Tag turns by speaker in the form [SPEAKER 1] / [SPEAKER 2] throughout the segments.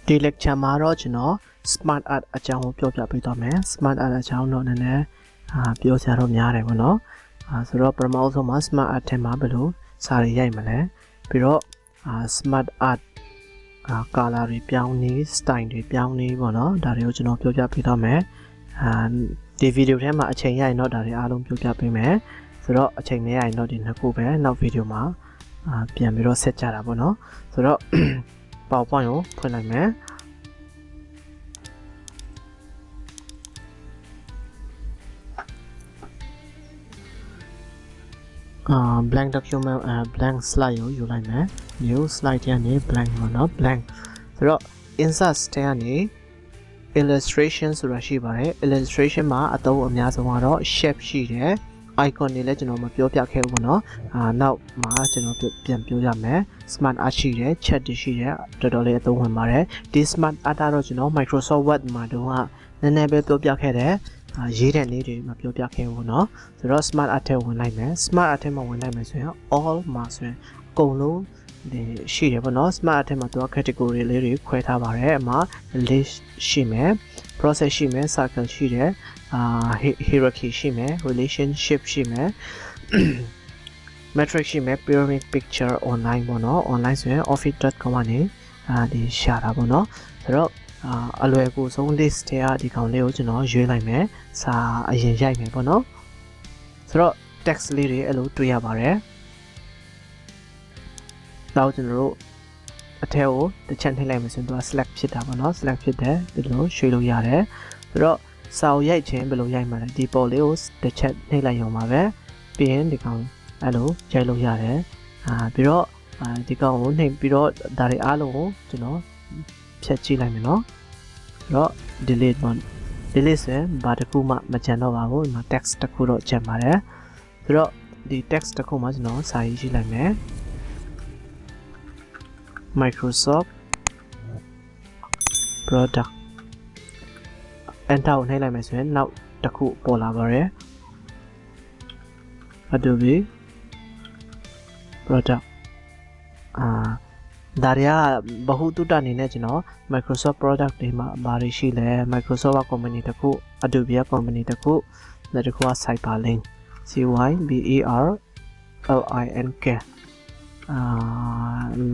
[SPEAKER 1] ဒီ lecture မှာတော့ကျွန်တော် SmartArt အကြောင်းကိုပြောပြပေးသွားမယ် SmartArt အကြောင်းတော့နည်းနည်းပြောစရာတော့များတယ်ပေါ့နော်ဆိုတော့ပထမဆုံးမှာ SmartArt ထဲမှာဘယ်လိုစာတွေရိုက်မလဲပြီးတော့SmartArt color တွေပြောင်းနေ style တွေပြောင်းနေပေါ့နော်ဒါတွေကိုကျွန်တော်ပြောပြပေးသွားမယ်ဒီဗီဒီယိုထဲမှာအချိန်ရရင်တော့ဒါတွေအားလုံးပြောပြပေးမယ်ဆိုတော့အချိန်မရရင်တော့ဒီနှစ်ခုပဲနောက်ဗီဒီယိုမှာပြန်ပြီးတော့ဆက်ကြတာပေါ့နော်ဆိုတော့ PowerPoint ကိုဖွင့်လိုက်မယ်blank document blank slide ကိုယူလိုက်မယ် new slide ထဲကနေ blank ပေါ့နော် blank ဆိုတော့ insert ထဲကနေ illustration ဆိုတာရှိပါတယ် illustration မှာအသုံးအများဆုံးကတော့ shape ရှိတယ် icon တွေလည်းကျွန်တော်မပြောပြခဲ့ဘူးပေါ့နော်နောက်မှာကျွန်တော်ပြန်ပြောရမယ် SmartArt ရှိတယ် chat တွေရှိတယ်တော်တော်လေးအသုံးဝင်ပါတယ်ဒီ SmartArt တော့ကျွန်တော် Microsoft Word မှာတော့နည်းနည်းပဲပြောပြခဲ့တယ်ရေးတဲ့နေ့တွေမပြောပြခဲ့ဘူးเนาะဆိုတော့ SmartArt ထဲဝင်လိုက်မယ် SmartArt ထဲမှာဝင်လိုက်မယ်ဆိုရင် all မှာဆိုရင်အကုန်လုံးဒီရှိတယ်ပေါ့နော် SmartArt ထဲမှာသူက category လေးတွေခွဲထားပါတယ်အမှာ list ရှိမယ် process ရှိမယ် circle ရှိတယ်hierarchy ရှိမယ် relationship ရှိမယ် metric ရှိမယ် pyramid picture online ပေါ့နော် online ဆိုရင် office.com ကနေဒီရှာတာပေါ့နော်ဆိုတော့အလွယ်ကူဆုံး list ထဲကဒီကောင်လေးကိုကျွန်တော်ရွေးလိုက်မယ်စာအရင်ရိုက်မယ်ပေါ့နော်ဆိုတော့ text လေးတွေအဲ့လိုတွေ့ရပါတယ်နောက်ကျွန်တော်တို့အထက်ကိုတစ်ချက်နှိပ်လိုက်မယ်ဆိုရင်သူက select ဖြစ်တာပေါ့နော် select ဖြစ်တယ်ဒီလိုရွှေ့လို့ရတယ်ဆိုတော့စာကိုရိုက်ခြင်းဘယ်လိုရိုက်မှာလဲဒီပေါ်လေးကိုတစ်ချက်နှိပ်လိုက်ရုံပါပဲပြီးရင်ဒီကောင်အဲ့လိုရိုက်လို့ရတယ်ပြီးတော့ဒီကောင်ကိုနှိပ်ပြီးတော့ဒါတွေအားလုံးကိုကျွန်တော်ဖြတ်ကြည့်လိုက်မယ်နော်ဆိုတော့ delete ပေါ့ delete ဆိုရင်ဘာတစ်ခုမှမကျန်တော့ပါဘူးဒီမှာ text တစ်ခုတော့ကျန်ပါတယ်ဆိုတော့ဒီ text တစ်ခုမှကျွန်တော်စာရေးကြည့်လိုက်မယ် Microsoft product enter ကိုနှိပ်လိုက်မယ်ဆိုရင်နောက်တစ်ခုပေါ်လာပါတယ် Adobe productဒါတွေကဘ ഹു တုတအနေနဲ့ကျွန်တော် Microsoft product တွေမှာဘာတွေရှိလဲ Microsoft company တခု Adobe company တခုနောက်တစ်ခုက Cyberlink CYBERLINK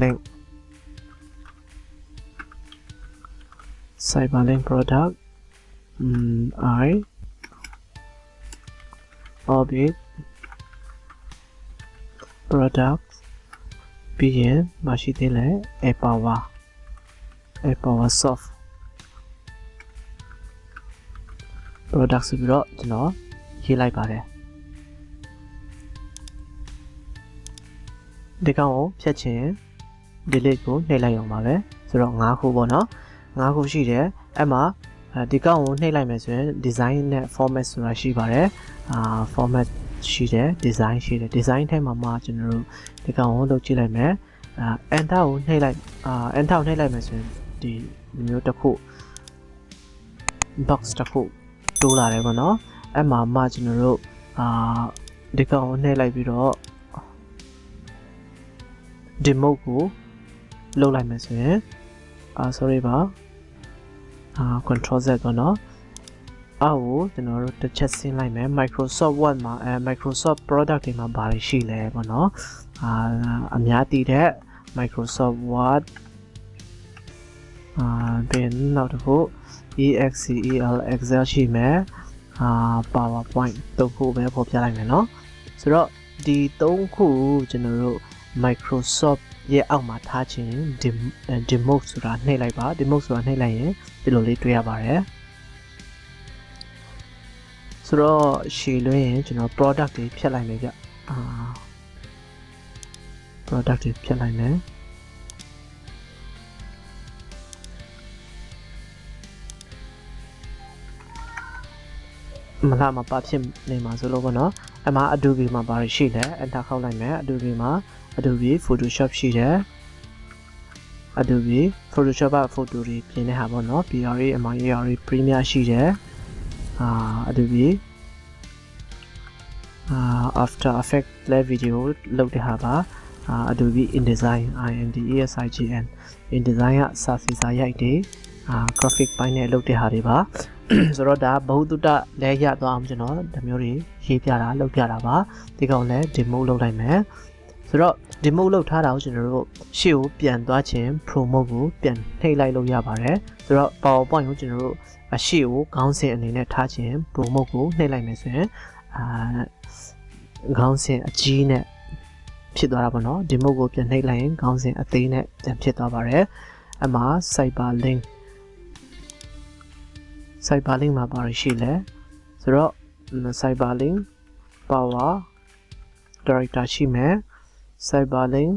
[SPEAKER 1] link Cyberlink product I Orbit product ပြီးရင်မရှိသေးလဲ Power soft product ဆိုပြီးတော့ကျွန်တော်ရေးလိုက်ပါတယ်ဒီကောင်ကိုဖြတ်ချင် delete ကိုနှိပ်လိုက်အောင်ပါပဲဆိုတော့5ခုပေါ့နော်5ခုရှိတယ်အဲ့မှာဒီကောင်ကိုနှိပ်လိုက်မယ်ဆိုရင် design နဲ့ format ဆိုတာရှိပါတယ် format ရှိတယ် design ရှိတယ် design ထဲမှာကျွန်တော်တို့ဒီကောင်ကိုလုပ်ကြည့်လိုက်မယ်enter ကိုနှိပ်လိုက်enter ကိုနှိပ်လိုက်မယ်ဆိုရင်ဒီမျိုးတစ်ခု box တစ်ခုတိုးလာတယ်ပေါ့နော်အဲ့မှာကျွန်တော်တို့ဒီကောင်ကိုနှိပ်လိုက်ပြီးတော့ demo ကိုလုပ်လိုက်မယ်ဆိုရင် sorry ပါcontrol Z ပေါ့နော်အောက်ကိုကျွန်တော်တို့တစ်ချက်ဆင်းလိုက်မယ် Microsoft Word မှာMicrosoft product တွေမှာဘာတွေရှိလဲပေါ့နော်အများတည်တဲ့ Microsoft Word ပြီးနောက်တစ်ခု Excel Excel ရှိမယ် PowerPoint သုံးခုပဲပေါ်ပြလိုက်မယ်နော်ဆိုတော့ဒီသုံးခုကျွန်တော်တို့ Microsoft ရဲ့အောက်မှာထားခြင်း demo ဆိုတာနှိပ်လိုက်ပါ demo ဆိုတာနှိပ်လိုက်ရင်ဒီလိုလေးတွေ့ရပါတယ်ဆိုတော့ရှည်လွှဲရင်ကျွန်တော် product တွေဖြတ်လိုက်မယ်ဗျproduct တွေဖြတ်လိုက်မယ်မလားမပါဖြစ်နေမှာဆိုလို့ပေါ့နော်အဲ့မှာ Adobe မှာဘာရှိလဲ enter ခောက်လိုက်မယ် Adobe မှာ Adobe Photoshop ရှိတယ် Adobe Photoshop က photo တွေပြင်တဲ့ဟာပေါ့နော် PRA MIRA Premiere ရှိတယ်Adobe After Effects လဲ video လုပ်တဲ့ဟာပါ Adobe InDesign INDESIGN InDesign ကစာစီစာရိုက်တွေgraphic ပိုင်းနဲ့လုပ်တဲ့ဟာတွေပါဆိုတော့ဒါဘဟုတုတလဲရသွားအောင်ကျွန်တော်ဒီမျိုးတွေရေးပြတာလုပ်ပြတာပါဒီကောင်လည်း demo လုပ်လိုက်မယ်ဆိုတော့ demo လုပ်ထားတာကိုကျွန်တော်တို့ရှေ့ကိုပြန်သွားခြင်း promote ကိုပြန်နှိပ်လိုက်လို့ရပါတယ်ဆိုတော့ PowerPoint ကိုကျွန်တော်တို့အရှေ့ကိုခေါင်းစဉ်အနေနဲ့ထားခြင်း promote ကိုနှိပ်လိုက်မယ်ဆိုရင်ခေါင်းစဉ်အကြီးနဲ့ဖြစ်သွားတာပေါ့နော် demo ကိုပြန်နှိပ်လိုက်ရင်ခေါင်းစဉ်အသေးနဲ့ပြန်ဖြစ်သွားပါတယ်အမှာ cyberlink မှာပါရရှိလဲဆိုတော့ cyberlink power director ရှိမယ် cyberlink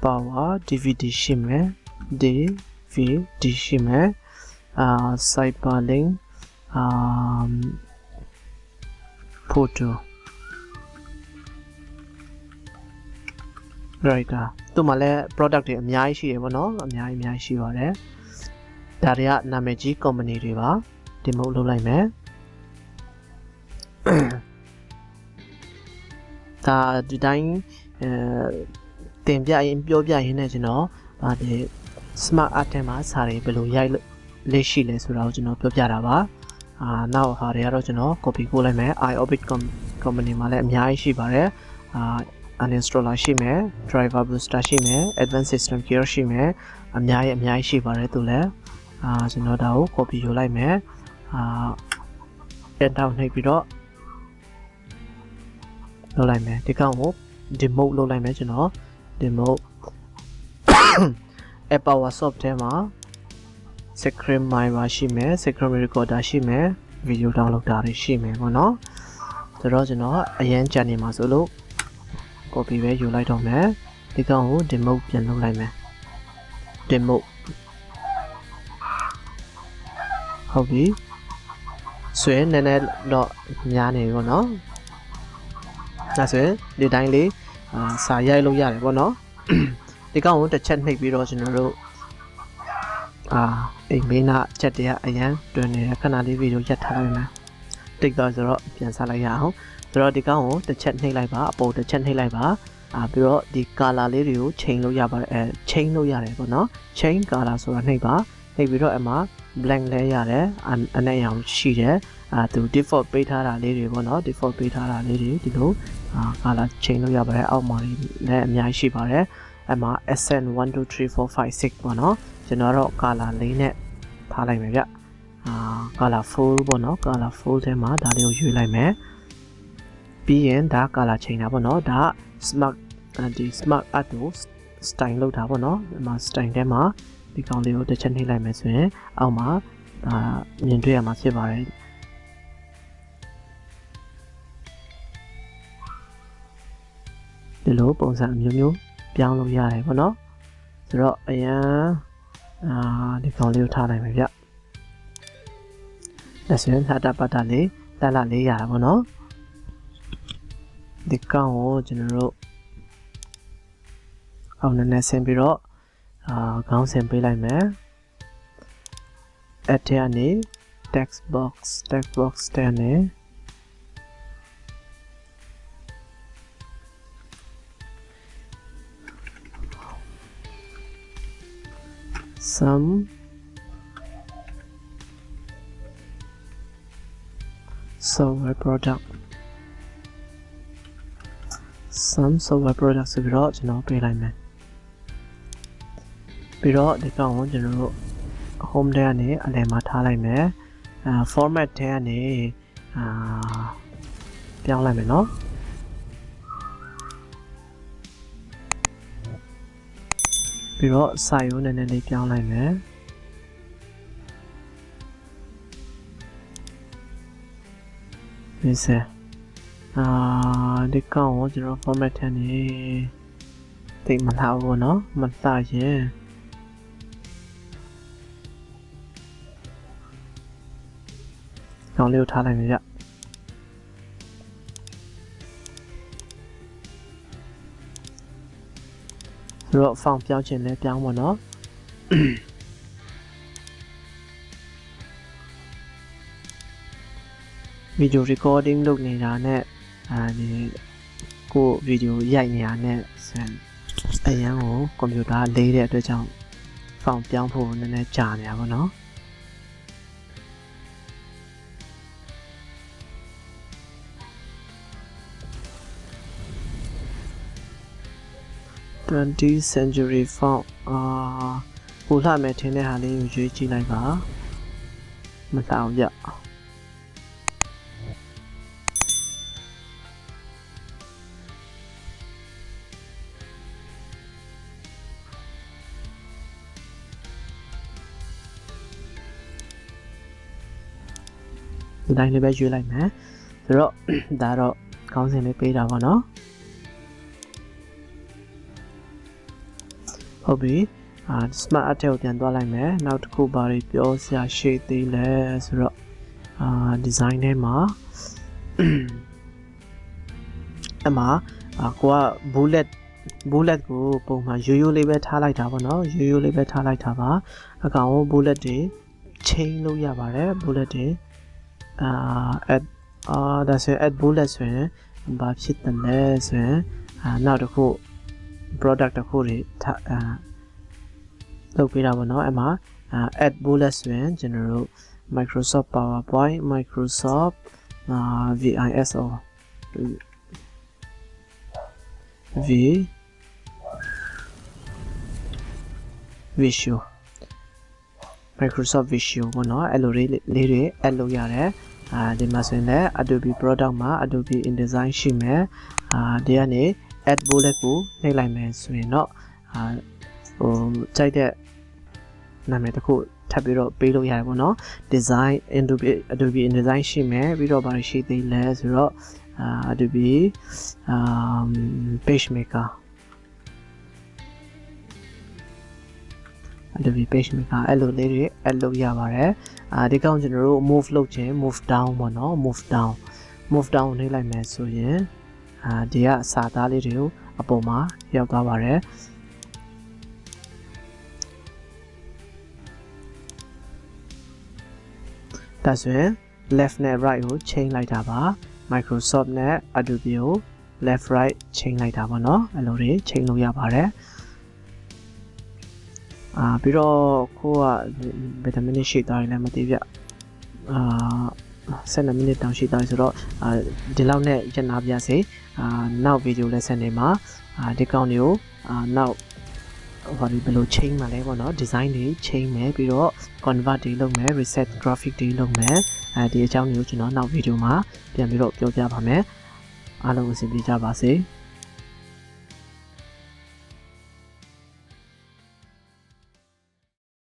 [SPEAKER 1] power dvd ရှိမယ် dvd ရှိမယ်cyberlink photo right သူမှလည်း product တွေအများကြီးရှိတယ်ဗောနော်အများကြီးရှိပါတယ်ဒါတွေကနာမည်ကြီး company တွေပါ demo လုပ်လိုက်မယ်ဒါဒီတိုင်းတင်ပြရင်ပြောပြရင်းနဲ့ကျွန်တော်ဒီ SmartArt ထဲမှာစာတွေဘယ်လိုရိုက်လက်ရှိလဲဆိုတာကိုကျွန်တော်ပြောပြတာပါနောက်ဟာတွေကတော့ကျွန်တော် copy ပို့လိုက်မယ် iOrbit company မှာလည်းအများကြီးရှိပါတယ်uninstaller ရှိမယ် driver booster ရှိမယ် advanced system gear ရှိမယ်အများကြီးရှိပါတယ်သူလည်းကျွန်တော်ဒါကို copy ယူလိုက်မယ်enter နှိပ်ပြီးတော့လုပ်လိုက်မယ်ဒီကောင်ကို demo လုပ်လိုက်မယ်ကျွန်တော် demo PowerShop ထဲမှာ screen mimer ရှိမယ် screen recorder ရှိမယ် video download တာတွေရှိမယ်ပေါ့နော်ဆိုတော့ကျွန်တော်အရင်ကြံနေမှာဆိုလို့ copy ပဲယူလိုက်တော့မယ်ဒီကောင်ကို demo ပြန်လုပ်လိုက်မယ် demo ဟုတ်ပြီဆိုရင်နည်းနည်းတော့များနေပြီပေါ့နော်ဒါဆိုရင်ဒီတိုင်းလေးစာရိုက်လို့ရတယ်ပေါ့နော်ဒီကောင်ကိုတစ်ချက်နှိပ်ပြီးတော့ကျွန်တော်တို့အိမ်မေးနာချက်တည်းအရန်တွင်နေတဲ့ခဏလေးဗီဒီယိုရက်ထားလိုက်မယ်တိတ်သွားဆိုတော့ပြန်ဆက်လိုက်ရအောင်ဆိုတော့ဒီကောင်ကိုတစ်ချက်နှိပ်လိုက်ပါအပေါ်တစ်ချက်နှိပ်လိုက်ပါပြီးတော့ဒီ color လေးတွေကိုချိန်လို့ရပါတယ်ချိန်လို့ရတယ်ပေါ့နော် change color ဆိုတာနှိပ်ပါနှိပ်ပြီးတော့အမှာ blank လဲရတယ်အနက်ရောင်ရှိတယ်သူ default ပေးထားတာလေးတွေပေါ့နော် default ပေးထားတာလေးတွေဒီလိုcolor change လုပ်ရပါတယ်အောက်မှာလည်းအများကြီးရှိပါတယ်အမှာ accent 1 2 3 4 5 6ပေါ့နော်ကျွန်တော်တော့ color လေးနဲ့ထားလိုက်မယ်ဗျcolorful ပေါ့နော် colorful ထဲမှာဒါလေးကိုရွေးလိုက်မယ်ပြီးရင်ဒါ color change တာပေါ့နော်ဒါ SmartArt ကို style လုပ်တာပေါ့နော်ဒီမှာ style ထဲမှာဒီကောင်လေးကိုတစ်ချက်နှိပ်လိုက်မယ်ဆိုရင်အောက်မှာမြင်တွေ့ရမှာဖြစ်ပါတယ်ဒီလိုပုံစံအမျိုးမျိုးပြောင်းလို့ရတယ်ပေါ့နော်ဆိုတော့အရင်ဒီကောင်လေးကိုထားလိုက်မယ်ဗျဒါဆိုရင်ဟာတာပတ်တာလေးလှလေးရတာပေါ့နော်ဒီကောင်ကိုကျွန်တော်တို့အောက်နည်းနည်းဆင်းပြီးတော့ခေါင်းစဉ်ပေးလိုက်မယ် add ထဲကနေ text box ထဲကနေ some software product ဆိုပြီးတော့ကျွန်တော်ပေးလိုက်မယ်ပြီးတော့ဒီကောင်ကိုကျွန်တော်တို့ home ထဲကနေအလယ်မှာထားလိုက်မယ်format ထဲကနေပြောင်းလိုက်မယ်နော်ပြီးတော့ size ကိုနည်းနည်းလေးပြောင်းလိုက်မယ်ဒီကောင်ကိုကျွန်တော် format ထဲနေတိတ်မလှဘူးเนาะမလှရင်ကောင်လေးကိုထားလိုက်မယ်ဗျဆိုတော့ font ပြောင်းချင်လဲပြောင်းပါเนาะ video recording လုပ်နေတာနဲ့ဒီကို video ရိုက်နေတာနဲ့အရန်ကိုကွန်ပျူတာလေးတဲ့အတွက်ကြောင့် font ပြောင်းဖို့နည်းနည်းကြာနေတာပေါ့နော် 20th century font ကိုလှမယ်ထင်တဲ့ဟာလေးကိုရွေးကြည့်လိုက်ပါမလှအောင်ရဒီတိုင်းလေးပဲရွေးလိုက်မယ်ဆိုတော့ဒါတော့ခေါင်းစဉ်လေးပေးတာပေါ့နော်ဟုတ်ပြီSmartArt ကိုပြန်သွားလိုက်မယ်နောက်တစ်ခုဘာတွေပြောစရာရှိသေးလဲဆိုတော့design ထဲမှာအမကိုက bullet ကိုပုံမှန်ရိုးရိုးလေးပဲထားလိုက်တာပေါ့နော်ရိုးရိုးလေးပဲထားလိုက်တာပါအကောင်ကို bullet တွေ chain လုပ်ရပါတယ် bullet တွေဒါဆိုရင် add bullet ဆိုရင်ဘာဖြစ်တယ်လဲဆိုရင်နောက်တစ်ခု product တစ်ခုတွေလုပ်ပေးတာပေါ့နော်အမှ add bullet ဆိုရင်ကျွန်တော်တို့ Microsoft PowerPoint Microsoft VISO Visual Microsoft Visual ပေါ့နော်အဲ့လိုလေးတွေ add လုပ်ရတယ်ဒီမှာဆိုရင်လည်း Adobe product မှာ Adobe InDesign ရှိမယ်ဒီကနေ add bullet ကိုနှိပ်လိုက်မယ်ဆိုရင်တော့ကြိုက်တဲ့နာမည်တစ်ခုထပ်ပြီးတော့ပေးလို့ရတယ်ပေါ့နော် design Adobe InDesign ရှိမယ်ပြီးတော့ဘာလို့ရှိသေးလဲဆိုတော့Adobe page maker Adobe page maker အဲ့လိုလေးတွေ add လုပ်ရပါတယ်ဒီကောင်ကျွန်တော်တို့ move လုပ်ခြင်း move down ပေါ့နော် move down နှိပ်လိုက်မယ်ဆိုရင်ဒီကစာသားလေးတွေကိုအပေါ်မှာရောက်သွားပါတယ်ဒါဆိုရင် left နဲ့ right ကို change လိုက်တာပါ Microsoft နဲ့ Adobe ကို left right change လိုက်တာပေါ့နော်အဲ့လိုတွေ change လုပ်ရပါတယ်ပြီးတော့ကိုကဘယ်မိနစ်ရှိသွားရင်လည်းမသိပြ7 မိနစ်တောင်ရှိသွားပြီဆိုတော့ဒီလောက်နဲ့ရနာပြစေနောက်ဗီဒီယို lesson တွေမှာဒီကောင်တွေကိုနောက်ဘယ်လို change မှာလဲပေါ့နော် design တွေ change မယ်ပြီးတော့ convert တွေလုပ်မယ် reset graphic တွေလုပ်မယ်ဒီအကြောင်းတွေကိုကျွန်တော်နောက်ဗီဒီယိုမှာပြန်ပြီးတော့ပြောပြပါမယ်အားလုံးအဆင်ပြေကြပါစေ